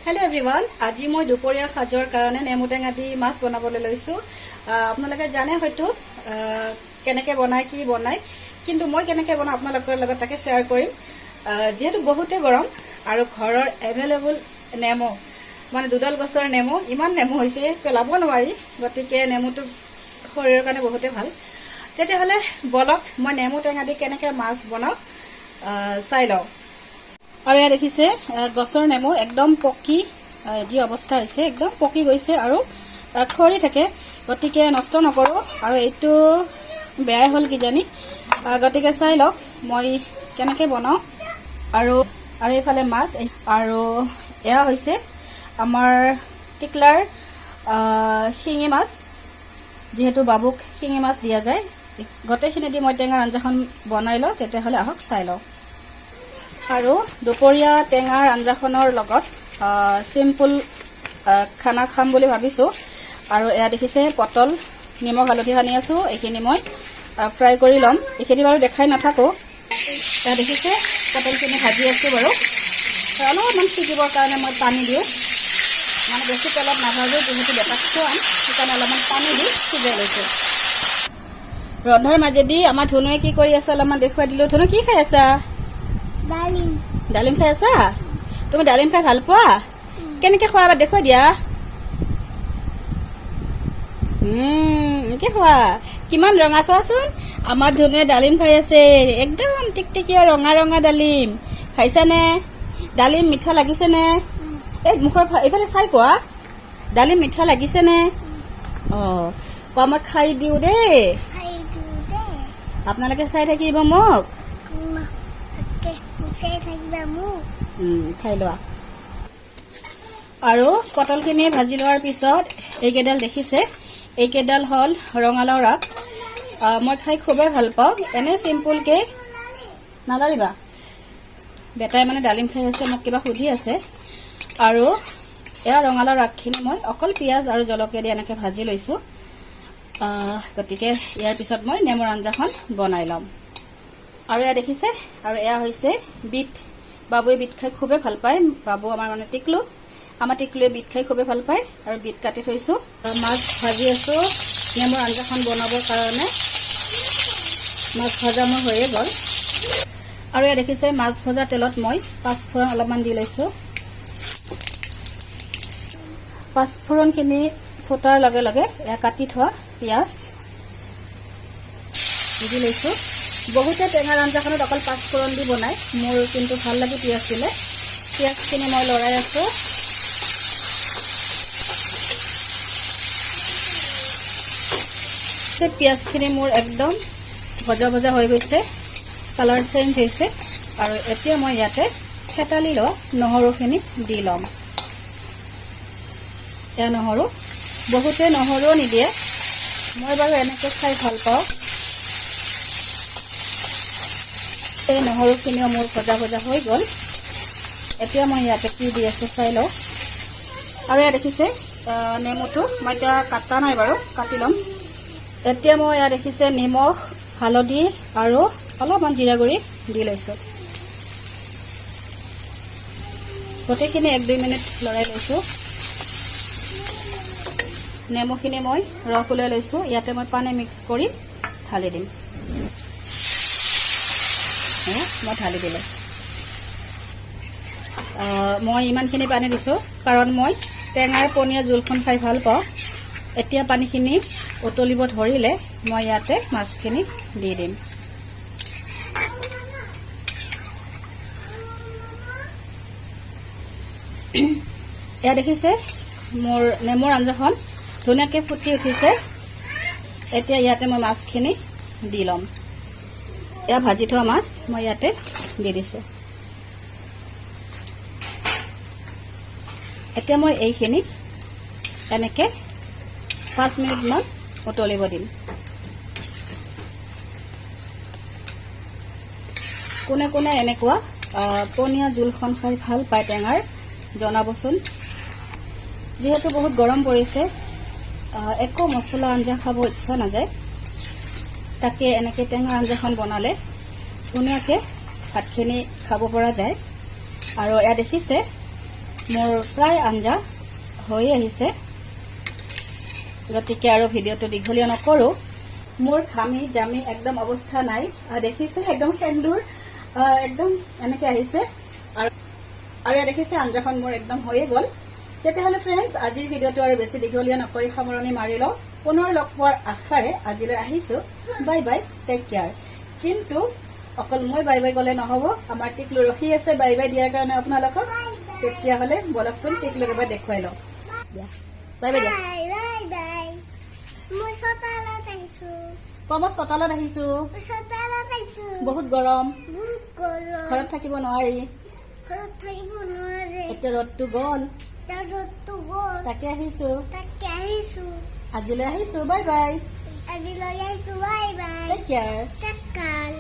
Hello everyone आज मैं दुपरिया साजर कारण नेमु टेंगा दी माछ बनाबले लैसु आपनालोके जाने हयतो केनेके बनाय कि बनाय किन्तु मैं केनेके बना आपनालोकर लगत ताके शेयर करिम जेहेतु बहुते गरम आरो घरर एभेलेबल नेमु माने दुडाल गछर नेमु इमान नेमु होइसे पेलाब नवारी गतिके नेमुटो शरीर काने बहुते ভাল तेतिहले बलक मैं नेमु टेंगा दी केनेके माछ बनाओ चाइ लও और यहाँ देखिसे गछर नेमु एकदम पकी जी अवस्था होइसे एकदम पकी गइसे आरो खरी थाके गतिके नष्ट नकरो आरो एटु बेया हल किजानी गतिके चाइ लওক মই केनेके बनाओ आरो एफाले माछ आरो एया होइसे आमार टिकलार शिङि माछ जेहेतु बाबुक शिङि माछ दिया जाय गतेखिनि दि মই टेঙাৰ আঞ্জাখন বনাই লও তেতিয়াহলে আহক চাই লও आरो दुपरिया टेंगार आंजाखনৰ লগত सिम्पल खाना खाम বুলি ভাবিছো আৰু এয়া দেখিছে পটল নিমখ হালধি সানি আছো এখিনি মই ফ্ৰাই কৰি লম এখিনি বাৰু দেখাই নাথাকো এয়া দেখিছে পটলখিনি ভাজি আছো বাৰু অলপমান সিজিবৰ কাৰণে মই পানী দিও মানে বেছি তেলত নাভাজো যেহেতু বেটাটো আন সেইকাৰণে অলপমান পানী দি সিজাই লৈছো ৰন্ধাৰ মাজেদি আমাৰ ধনুৱে কি কৰি আছে অলপমান দেখুৱাই দিলো ধনু কি খাই আছা डालिम डालिम खाই আছা তুমি ডালিম খাই ভাল পোৱা কেনেকে খোৱা দেখুৱাই দিয়া কে খোৱা কিমান ৰঙা চোৱাচোন আমাৰ ধনুৱে ডালিম খাই আছে একদম টিকটিকিয়া ৰঙা ৰঙা ডালিম খাইছানে ডালিম মিঠা লাগিছেনে এই মুখৰ এইফালে চাই কোৱা ডালিম মিঠা লাগিছেনে কোৱা মই খাই দিও দেই আপোনালোকে চাই থাকিব মোক খাই লোৱা আৰু পটলখিনি ভাজি লোৱাৰ পিছত এইকেইডাল দেখিছে এইকেইডাল হল ৰঙালাও ৰাগ মই খাই খুবেই ভাল পাওঁ এনে সিম্পল কে নালাৰিবা বেটাই মানে ডালিম খাই আছে মোক কিবা সুধি আছে আৰু এয়া ৰঙালাও ৰাগখিনি মই অকল পিয়াজ আৰু জলকীয়া দি এনেকে ভাজি লৈছো গতিকে ইয়াৰ পিছত মই নেমুৰ আঞ্জাখন বনাই লম আৰু এয়া দেখিছে আৰু এয়া হৈছে বিট বাবুৱে বিট খাই খুবেই ভাল পায় বাবু আমাৰ মানে টিকলু আমাৰ টিকলুৱে বিট খাই খুবেই ভাল পায় আৰু বিট কাটি থৈছো মাছ ভাজি আছো নেমুৰ আঞ্জাখন বনাবৰ কাৰণে মাছ ভাজা মোৰ হৈয়ে গ'ল আৰু এয়া দেখিছে মাছ ভজা তেলত মই পাঁচফোৰণ অলপমান দি লৈছো পাঁচফোৰণখিনি ফুটাৰ লগে লগে এয়া কাটি থোৱা পিয়াজ দি লৈছো बहुते टेंगार आंजाखনত অকল পাঁচফোৰণ দি বনাই মোৰ কিন্তু ভাল লাগে পিয়াজ দিলে পিয়াজখিনি মই লৰাই আছো পিয়াজখিনি মোৰ একদম ভজা ভজা হৈ গৈছে কালাৰ চেঞ্জ হৈছে আৰু এতিয়া মই ইয়াতে থেতালি লোৱা নহৰুখিনি দি লম এয়া নহৰু বহুতে নহৰু নিদিয়ে মই বাৰু এনেকৈ খাই ভাল পাওঁ এই নহৰুখিনিও মোৰ ভজা ভজা হৈ গ'ল এতিয়া মই ইয়াতে কি দি আছো চাই লওঁ আৰু এয়া দেখিছে নেমুটো মই এতিয়া কাটা নাই বাৰু কাটি ল'ম এতিয়া মই ইয়াত দেখিছে নিমখ হালধি আৰু অলপমান জিৰা গুড়ি দি লৈছো গোটেইখিনি 1-2 মিনিট লৰাই লৈছো নেমুখিনি মই ৰস উলাই লৈছো ইয়াতে মই পানী মিক্স কৰি ঢালি দিম মই ঢালি দিলে মই ইমানখিনি পানী দিছো কাৰণ মই টেঙাৰ পনীয়া জোলখন খাই ভাল পাওঁ এতিয়া পানীখিনি উতলিব ধৰিলে মই ইয়াতে মাছখিনি দি দিম এয়া দেখিছে মোৰ নেমুৰ আঞ্জাখন ধুনীয়াকৈ ফুটি উঠিছে এতিয়া ইয়াতে মই মাছখিনি দি ল'ম এয়া ভাজি থোৱা মাছ মই ইয়াতে দি দিছো এতিয়া মই এইখিনি এনেকে 5 মিনিট মান উতলিব দিম কোনে কোনে এনেকুৱা পনীয়া জোলখন খাই ভাল পায় টেঙাৰ জনাবচোন যেহেতু বহুত গৰম পৰিছে একো মছলা আঞ্জা খাব ইচ্ছা নাযায় তাকে এনেকে টেঙা আঞ্জাখন বনালে ধুনীয়াকৈ ভাতখিনি খাব পৰা যায় আৰু এয়া দেখিছে মোৰ প্ৰায় আঞ্জা হৈ আহিছে, গতিকে আৰু ভিডিঅ'টো দীঘলীয়া নকৰোঁ। মোৰ ঘামি জামি একদম অৱস্থা নাই, দেখিছে একদম সেন্দুৰ একদম এনেকে আহিছে। আৰু ইয়াত দেখিছে আঞ্জাখন মোৰ একদম হৈয়ে গ'ল। তেতিয়াহ'লে ফ্ৰেণ্ডছ, আজিৰ ভিডিঅ'টো আৰু বেছি দীঘলীয়া নকৰি সামৰণি মাৰি লওঁ। পুনৰ লগ পোৱাৰ আশাৰে আজিলৈ আহিছোঁ। Bye bye, take care. কিন্তু অকল মই বাই বাই গ'লে নহ'ব, আমাৰ টিকলু ৰখি আছে বাই বাই দিয়াৰ কাৰণে আপোনালোকক। তেতিয়াহ'লে বলকচোন টিকলুক এবাৰ দেখুৱাই লওঁ। দিয়া বাই বাই দিয়া। Bye bye bye. মই চোতালত আহিছো। মই চোতালত আহিছোঁ, চোতালত আহিছো। বহুত গৰম, বহুত গৰম। ঘৰত থাকিব নোৱাৰি। ঘৰত থাকিব নোৱাৰে। এতিয়া ৰ'দটো গ'ল, তাৰ ৰ'দটো গ'ল। তাকে আহিছোঁ। তাকে আহিছো। আজিলৈ আহিছোঁ, বাই বাই, আজিলৈ আহিছো। Bye bye. Take care. Take care.